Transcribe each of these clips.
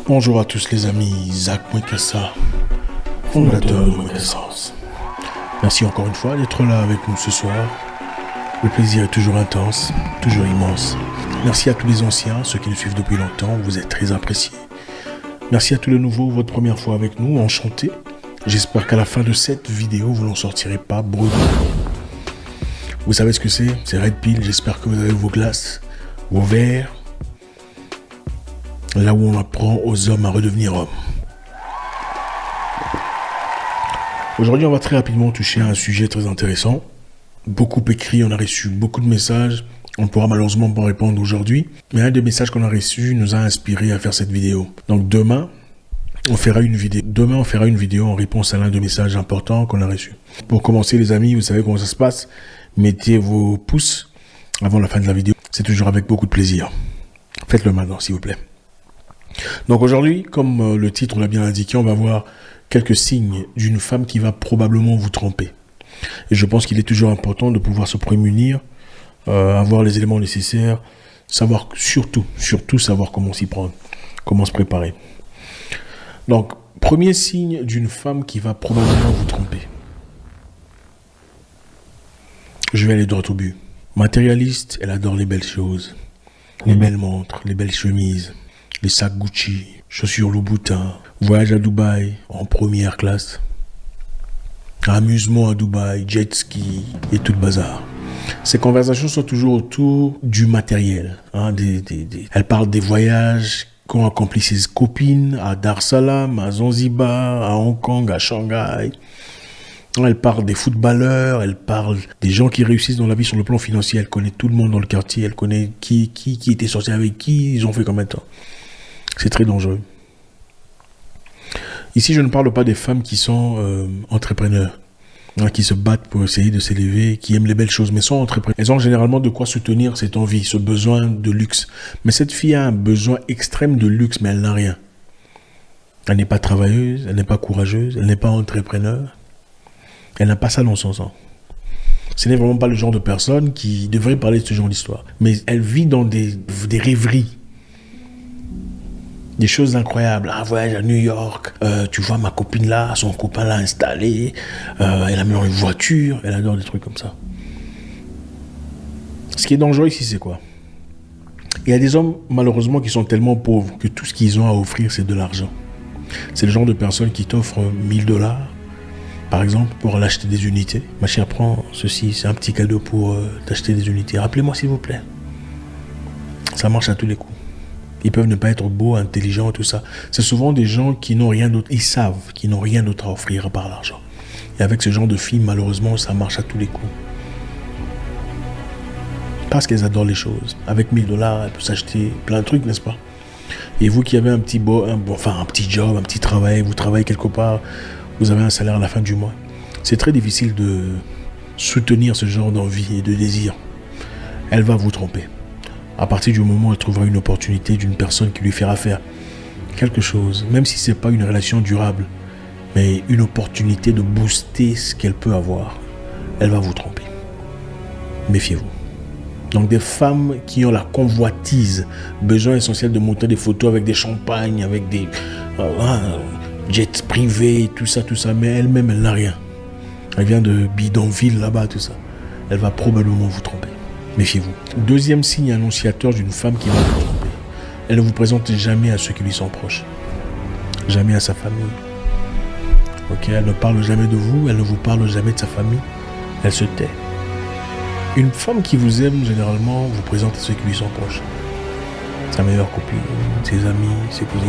Bonjour à tous les amis, Zach Mwekassa, fondateur de Mwekessence. Merci encore une fois d'être là avec nous ce soir. Le plaisir est toujours intense, toujours immense. Merci à tous les anciens, ceux qui nous suivent depuis longtemps, vous êtes très appréciés. Merci à tous les nouveaux, votre première fois avec nous, enchanté. J'espère qu'à la fin de cette vidéo, vous n'en sortirez pas bredouille. Vous savez ce que c'est Red Pill, j'espère que vous avez vos glaces, vos verres. Là où on apprend aux hommes à redevenir hommes. Aujourd'hui, on va très rapidement toucher à un sujet très intéressant. Beaucoup écrit, on a reçu beaucoup de messages. On ne pourra malheureusement pas répondre aujourd'hui. Mais un des messages qu'on a reçus nous a inspiré à faire cette vidéo. Donc demain, on fera une vidéo en réponse à l'un des messages importants qu'on a reçus. Pour commencer les amis, vous savez comment ça se passe. Mettez vos pouces avant la fin de la vidéo. C'est toujours avec beaucoup de plaisir. Faites-le maintenant s'il vous plaît. Donc aujourd'hui, comme le titre l'a bien indiqué, on va voir quelques signes d'une femme qui va probablement vous tromper. Et je pense qu'il est toujours important de pouvoir se prémunir, avoir les éléments nécessaires, savoir surtout savoir comment s'y prendre, comment se préparer. Donc, premier signe d'une femme qui va probablement vous tromper. Je vais aller droit au but. Matérialiste, elle adore les belles choses, les belles montres, les belles chemises, les sacs Gucci, chaussures Louboutin, voyage à Dubaï en première classe, amusement à Dubaï, jet ski et tout le bazar. Ces conversations sont toujours autour du matériel. Elle parle des voyages qu'ont accompli ses copines à Dar es Salaam, à Zanzibar, à Hong Kong, à Shanghai. Elle parle des footballeurs, elle parle des gens qui réussissent dans la vie sur le plan financier. Elle connaît tout le monde dans le quartier, elle connaît qui était sorti avec qui, ils ont fait combien de temps. C'est très dangereux. Ici, je ne parle pas des femmes qui sont entrepreneurs, qui se battent pour essayer de s'élever, qui aiment les belles choses, mais sont entrepreneurs. Elles ont généralement de quoi soutenir cette envie, ce besoin de luxe. Mais cette fille a un besoin extrême de luxe, mais elle n'a rien. Elle n'est pas travailleuse, elle n'est pas courageuse, elle n'est pas entrepreneur. Elle n'a pas ça dans son sang. Ce n'est vraiment pas le genre de personne qui devrait parler de ce genre d'histoire. Mais elle vit dans des rêveries. Des choses incroyables. Un voyage à New York. Tu vois ma copine là, son copain l'a installée. Elle a mis dans une voiture. Elle adore des trucs comme ça. Ce qui est dangereux ici, c'est quoi? Il y a des hommes, malheureusement, qui sont tellement pauvres que tout ce qu'ils ont à offrir, c'est de l'argent. C'est le genre de personne qui t'offre 1000 $, par exemple, pour l'acheter des unités. Ma chère, prends ceci, c'est un petit cadeau pour t'acheter des unités. Rappelez-moi, s'il vous plaît. Ça marche à tous les coups. Ils peuvent ne pas être beaux, intelligents, tout ça. C'est souvent des gens qui n'ont rien d'autre. Ils savent qu'ils n'ont rien d'autre à offrir à part l'argent. Et avec ce genre de filles, malheureusement, ça marche à tous les coups. Parce qu'elles adorent les choses. Avec 1000 $, elles peuvent s'acheter plein de trucs, n'est-ce pas? Et vous qui avez un petit job, un petit travail, vous travaillez quelque part, vous avez un salaire à la fin du mois. C'est très difficile de soutenir ce genre d'envie et de désir. Elle va vous tromper. À partir du moment où elle trouvera une opportunité d'une personne qui lui fera faire quelque chose, même si ce n'est pas une relation durable, mais une opportunité de booster ce qu'elle peut avoir, elle va vous tromper. Méfiez-vous. Donc des femmes qui ont la convoitise, besoin essentiel de monter des photos avec des champagnes, avec des jets privés, tout ça, mais elle-même, elle n'a rien. Elle vient de bidonville là-bas, tout ça. Elle va probablement vous tromper. Méfiez-vous. Deuxième signe annonciateur d'une femme qui va vous tromper. Elle ne vous présente jamais à ceux qui lui sont proches. Jamais à sa famille. Ok, elle ne parle jamais de vous, elle ne vous parle jamais de sa famille. Elle se tait. Une femme qui vous aime, généralement, vous présente à ceux qui lui sont proches. Sa meilleure copine, ses amis, ses cousines.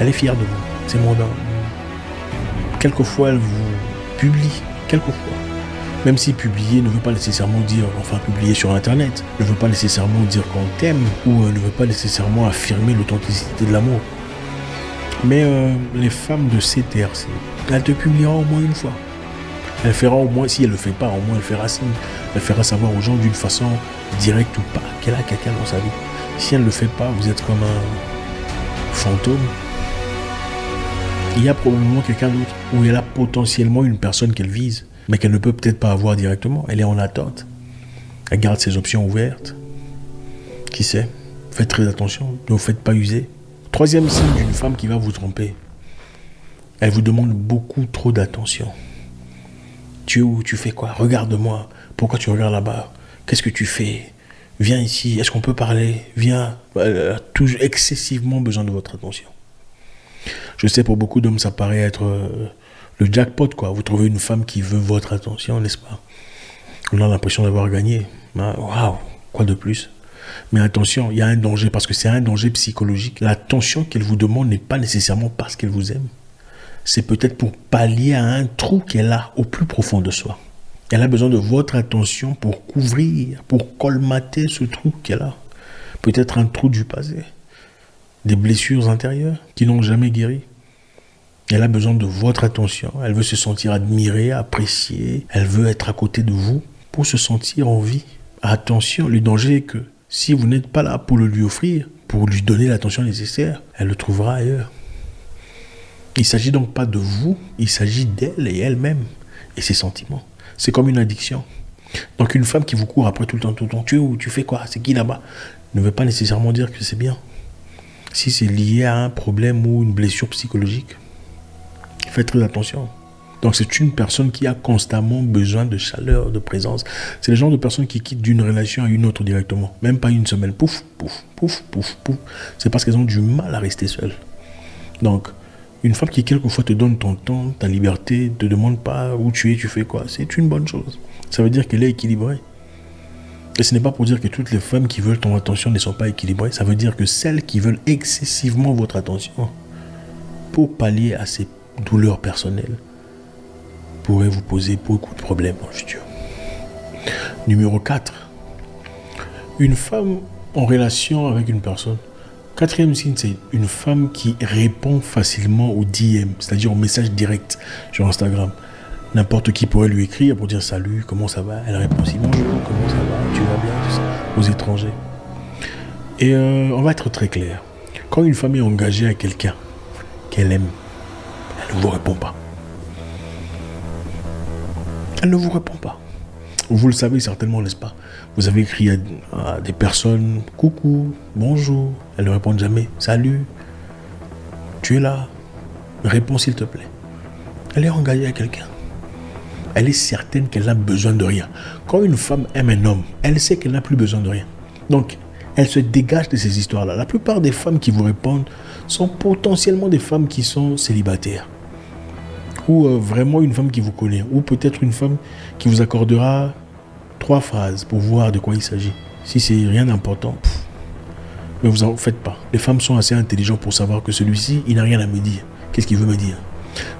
Elle est fière de vous. C'est mondain. Quelquefois, elle vous publie. Quelquefois. Même si publier ne veut pas nécessairement dire, publier sur Internet, ne veut pas nécessairement dire qu'on t'aime, ou ne veut pas nécessairement affirmer l'authenticité de l'amour. Mais les femmes de CTRC, elles te publieront au moins une fois. Elle fera au moins, si elle ne le fait pas, au moins elle fera signe. Elle fera savoir aux gens d'une façon directe ou pas qu'elle a quelqu'un dans sa vie. Si elle ne le fait pas, vous êtes comme un fantôme. Il y a probablement quelqu'un d'autre, ou elle a potentiellement une personne qu'elle vise, mais qu'elle ne peut peut-être pas avoir directement. Elle est en attente. Elle garde ses options ouvertes. Qui sait? Faites très attention, ne vous faites pas user. Troisième signe d'une femme qui va vous tromper. Elle vous demande beaucoup trop d'attention. Tu es où? Tu fais quoi? Regarde-moi. Pourquoi tu regardes là-bas? Qu'est-ce que tu fais? Viens ici. Est-ce qu'on peut parler? Viens. Elle a toujours excessivement besoin de votre attention. Je sais, pour beaucoup d'hommes, ça paraît être le jackpot, quoi. Vous trouvez une femme qui veut votre attention, n'est-ce pas? On a l'impression d'avoir gagné. Waouh, quoi de plus? Mais attention, il y a un danger, parce que c'est un danger psychologique. L'attention qu'elle vous demande n'est pas nécessairement parce qu'elle vous aime. C'est peut-être pour pallier à un trou qu'elle a au plus profond de soi. Elle a besoin de votre attention pour couvrir, pour colmater ce trou qu'elle a. Peut-être un trou du passé, des blessures intérieures qui n'ont jamais guéri. Elle a besoin de votre attention. Elle veut se sentir admirée, appréciée. Elle veut être à côté de vous pour se sentir en vie. Attention, le danger est que si vous n'êtes pas là pour le lui offrir, pour lui donner l'attention nécessaire, elle le trouvera ailleurs. Il ne s'agit donc pas de vous, il s'agit d'elle et elle-même et ses sentiments. C'est comme une addiction. Donc une femme qui vous court après tout le temps, tu es où? Tu fais quoi? C'est qui là-bas? Ne veut pas nécessairement dire que c'est bien. Si c'est lié à un problème ou une blessure psychologique, faites très attention. Donc c'est une personne qui a constamment besoin de chaleur, de présence. C'est le genre de personne qui quitte d'une relation à une autre directement. Même pas une semaine. Pouf, pouf, pouf, pouf, pouf. C'est parce qu'elles ont du mal à rester seules. Donc, une femme qui quelquefois te donne ton temps, ta liberté, ne te demande pas où tu es, tu fais quoi, c'est une bonne chose. Ça veut dire qu'elle est équilibrée. Et ce n'est pas pour dire que toutes les femmes qui veulent ton attention ne sont pas équilibrées. Ça veut dire que celles qui veulent excessivement votre attention, pour pallier à ces douleurs personnelles, pourraient vous poser beaucoup de problèmes dans le futur. Numéro 4. Une femme en relation avec une personne. Quatrième signe, c'est une femme qui répond facilement aux DM, c'est-à-dire aux messages directs sur Instagram. N'importe qui pourrait lui écrire pour dire salut, comment ça va? Elle répond aussi bonjour, comment ça va? Tu vas bien? Tout ça, aux étrangers. Et on va être très clair. Quand une femme est engagée à quelqu'un qu'elle aime, elle ne vous répond pas. Elle ne vous répond pas. Vous le savez certainement, n'est-ce pas? Vous avez écrit à des personnes, coucou, bonjour. Elles ne répondent jamais, salut, tu es là, réponds s'il te plaît. Elle est engagée à quelqu'un. Elle est certaine qu'elle n'a besoin de rien. Quand une femme aime un homme, elle sait qu'elle n'a plus besoin de rien. Donc, elle se dégage de ces histoires-là. La plupart des femmes qui vous répondent sont potentiellement des femmes qui sont célibataires. Ou vraiment une femme qui vous connaît. Ou peut-être une femme qui vous accordera 3 phrases pour voir de quoi il s'agit. Si c'est rien d'important, mais vous en faites pas. Les femmes sont assez intelligentes pour savoir que celui-ci, il n'a rien à me dire. Qu'est-ce qu'il veut me dire?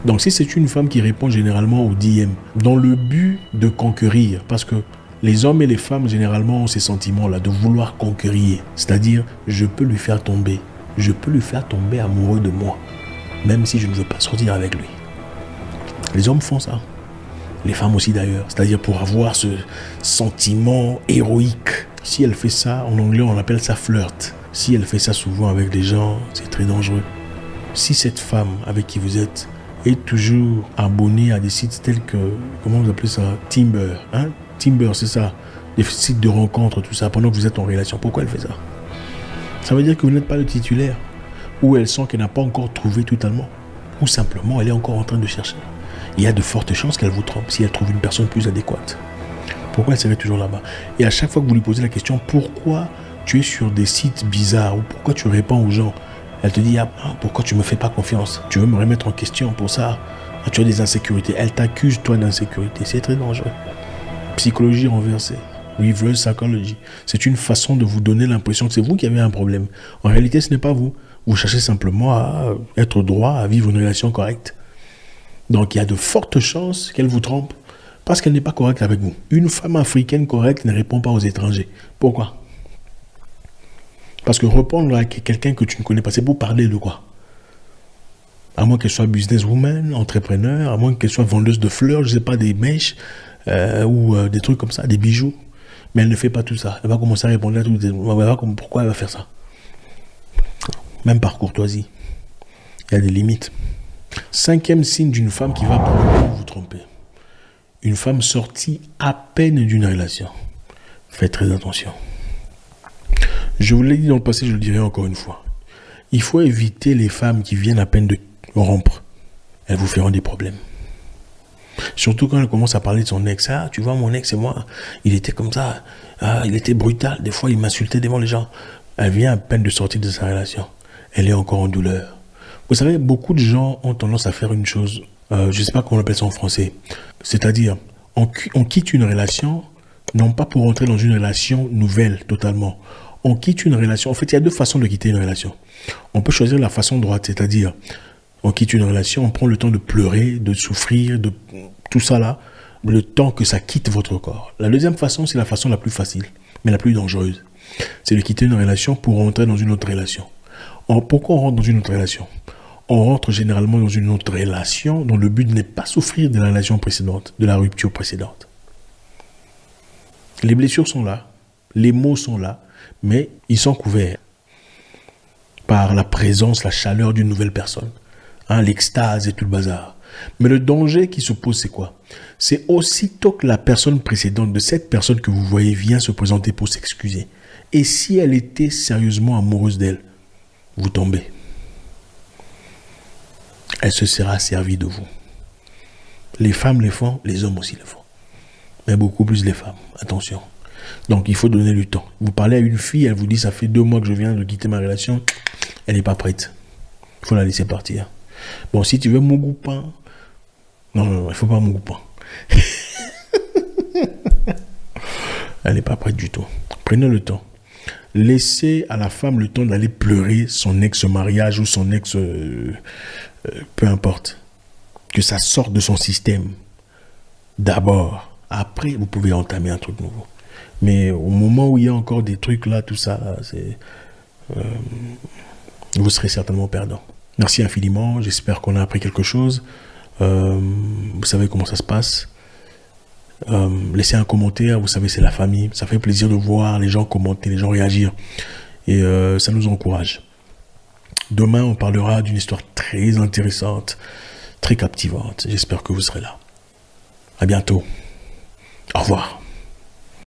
Donc si c'est une femme qui répond généralement au DM, dans le but de conquérir, parce que les hommes et les femmes généralement ont ces sentiments-là, de vouloir conquérir. C'est-à-dire, je peux lui faire tomber. Je peux lui faire tomber amoureux de moi, même si je ne veux pas sortir avec lui. Les hommes font ça. Les femmes aussi d'ailleurs. C'est-à-dire pour avoir ce sentiment héroïque. Si elle fait ça, en anglais on appelle ça flirt. Si elle fait ça souvent avec des gens, c'est très dangereux. Si cette femme avec qui vous êtes est toujours abonnée à des sites tels que, comment vous appelez ça, Tinder, hein? Tinder, c'est ça, des sites de rencontres, tout ça, pendant que vous êtes en relation, pourquoi elle fait ça? Ça veut dire que vous n'êtes pas le titulaire, ou elle sent qu'elle n'a pas encore trouvé totalement, ou simplement elle est encore en train de chercher. Il y a de fortes chances qu'elle vous trompe si elle trouve une personne plus adéquate. Pourquoi elle serait toujours là-bas? Et à chaque fois que vous lui posez la question, pourquoi tu es sur des sites bizarres, ou pourquoi tu réponds aux gens, elle te dit, ah, pourquoi tu ne me fais pas confiance? Tu veux me remettre en question pour ça? Ah, tu as des insécurités. Elle t'accuse, toi, d'insécurité. C'est très dangereux. Psychologie renversée. Reverse psychology. C'est une façon de vous donner l'impression que c'est vous qui avez un problème. En réalité, ce n'est pas vous. Vous cherchez simplement à être droit, à vivre une relation correcte. Donc, il y a de fortes chances qu'elle vous trompe parce qu'elle n'est pas correcte avec vous. Une femme africaine correcte ne répond pas aux étrangers. Pourquoi? Parce que répondre à quelqu'un que tu ne connais pas, c'est pour parler de quoi? À moins qu'elle soit businesswoman, entrepreneur, à moins qu'elle soit vendeuse de fleurs, je ne sais pas, des mèches ou des trucs comme ça, des bijoux. Mais elle ne fait pas tout ça. Elle va commencer à répondre à tout. Pourquoi elle va faire ça? Même par courtoisie. Il y a des limites. 5e signe d'une femme qui va probablement vous tromper. Une femme sortie à peine d'une relation. Faites très attention. Je vous l'ai dit dans le passé, je le dirai encore une fois. Il faut éviter les femmes qui viennent à peine de rompre. Elles vous feront des problèmes. Surtout quand elle commence à parler de son ex. Ah, tu vois, mon ex et moi, il était comme ça. Ah, il était brutal. Des fois, il m'insultait devant les gens. Elle vient à peine de sortir de sa relation. Elle est encore en douleur. Vous savez, beaucoup de gens ont tendance à faire une chose. Je ne sais pas comment on appelle ça en français. C'est-à-dire, on quitte une relation, non pas pour entrer dans une relation nouvelle totalement. On quitte une relation. En fait, il y a deux façons de quitter une relation. On peut choisir la façon droite, c'est-à-dire, on quitte une relation, on prend le temps de pleurer, de souffrir, de tout ça là, le temps que ça quitte votre corps. La deuxième façon, c'est la façon la plus facile, mais la plus dangereuse. C'est de quitter une relation pour rentrer dans une autre relation. Pourquoi on rentre dans une autre relation? On rentre généralement dans une autre relation dont le but n'est pas souffrir de la relation précédente, de la rupture précédente. Les blessures sont là, les mots sont là, mais ils sont couverts par la présence, la chaleur d'une nouvelle personne. Hein, l'extase et tout le bazar. Mais le danger qui se pose, c'est quoi? C'est aussitôt que la personne précédente de cette personne que vous voyez vient se présenter pour s'excuser. Et si elle était sérieusement amoureuse d'elle, vous tombez. Elle se sera servie de vous. Les femmes le font, les hommes aussi le font. Mais beaucoup plus les femmes. Attention. Donc, il faut donner du temps. Vous parlez à une fille, elle vous dit, ça fait 2 mois que je viens de quitter ma relation. Elle n'est pas prête. Il faut la laisser partir. Bon, si tu veux mon goupin... Non, il ne faut pas mon goupin. Elle n'est pas prête du tout. Prenez le temps. Laissez à la femme le temps d'aller pleurer son ex-mariage ou son ex... peu importe. Que ça sorte de son système. D'abord. Après, vous pouvez entamer un truc nouveau. Mais au moment où il y a encore des trucs là, tout ça, c'est... vous serez certainement perdant. Merci infiniment. J'espère qu'on a appris quelque chose. Vous savez comment ça se passe. Laissez un commentaire. Vous savez, c'est la famille. Ça fait plaisir de voir les gens commenter, les gens réagir. Et ça nous encourage. Demain, on parlera d'une histoire très intéressante, très captivante. J'espère que vous serez là. À bientôt. Au revoir.